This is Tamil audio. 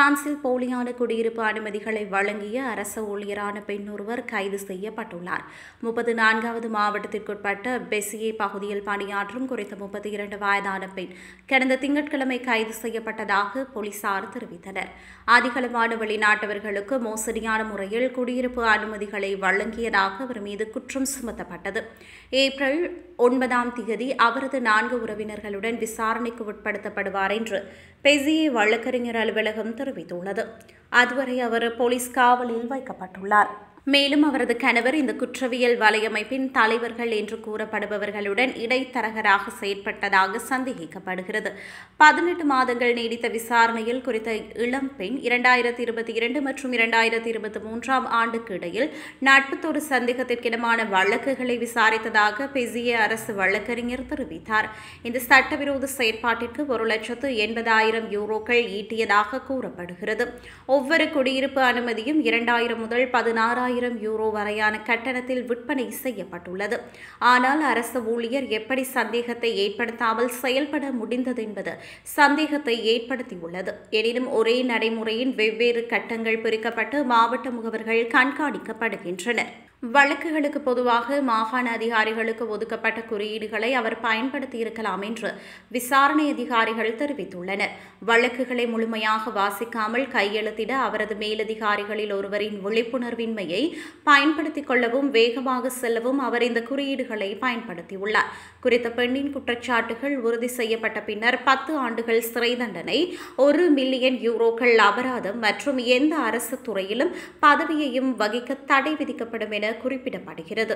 பிரான்சில் போலியான குடியிருப்பு அனுமதிகளை வழங்கிய அரசு ஊழியரான பெண் ஒருவர் கைது செய்யப்பட்டுள்ளார். 34வது மாவட்டத்திற்குட்பட்ட பெசியே பகுதியில் பணியாற்றும் குறித்த 32 வயதான பெண் கடந்த திங்கட்கிழமை கைது செய்யப்பட்டதாக போலீசார் தெரிவித்தனர். அதிகளவான வெளிநாட்டவர்களுக்கு மோசடியான முறையில் குடியிருப்பு அனுமதிகளை வழங்கியதாக அவர் மீது குற்றம் சுமத்தப்பட்டது. ஏப்ரல் 9ஆம் தேதி அவரது 4 உறவினர்களுடன் விசாரணைக்கு உட்படுத்தப்படுவார் என்று பெசியே வழக்கறிஞர் அலுவலகம் தெரிவித்துள்ளது. அதுவரை அவர் போலீஸ் காவலில் வைக்கப்பட்டுள்ளார். மேலும் அவரது கணவர் இந்த குற்றவியல் வலையமைப்பின் தலைவர்கள் என்று கூறப்படுபவர்களுடன் இடைத்தரகராக செயற்பட்டதாக சந்தேகிக்கப்படுகிறது. 18 மாதங்கள் நீடித்த விசாரணையில் குறித்த இளம் பெண் 2022 மற்றும் 2023ஆம் ஆண்டுக்கு இடையில் 41 சந்தேகத்திற்கிடமான வழக்குகளை விசாரித்ததாக பெசியே அரசு வழக்கறிஞர் தெரிவித்தார். இந்த சட்டவிரோத செயற்பாட்டிற்கு 1,80,000 யூரோக்கள் ஈட்டியதாக கூறப்படுகிறது. ஒவ்வொரு குடியிருப்பு அனுமதியும் 2,000 முதல் 16,000 யூரோ வரையான கட்டணத்தில் விற்பனை செய்யப்பட்டுள்ளது. ஆனால் அரசு ஊழியர் எப்படி சந்தேகத்தை ஏற்படுத்தாமல் செயல்பட முடிந்தது என்பது சந்தேகத்தை ஏற்படுத்தியுள்ளது. எனினும் ஒரே நடைமுறையின் வெவ்வேறு கட்டங்கள் பிரிக்கப்பட்டு மாவட்ட முகவர்கள் கண்காணிக்கப்படுகின்றனர். வழக்குகளுக்கு பொதுவாக மாகாண அதிகாரிகளுக்கு ஒதுக்கப்பட்ட குறியீடுகளை அவர் பயன்படுத்தியிருக்கலாம் என்று விசாரணை அதிகாரிகள் தெரிவித்துள்ளனர். வழக்குகளை முழுமையாக வாசிக்காமல் கையெழுத்திட அவரது மேலதிகாரிகளில் ஒருவரின் விழிப்புணர்வின்மையை பயன்படுத்திக் கொள்ளவும் வேகமாக செல்லவும் அவர் இந்த குறியீடுகளை பயன்படுத்தியுள்ளார். குறித்த பெண்ணின் குற்றச்சாட்டுகள் உறுதி செய்யப்பட்ட பின்னர் 10 ஆண்டுகள் சிறை தண்டனை, 1 மில்லியன் யூரோக்கள் அபராதம் மற்றும் எந்த அரசு துறையிலும் பதவியையும் வகிக்க தடை விதிக்கப்படும் என குறிப்பிடப்படுகிறது.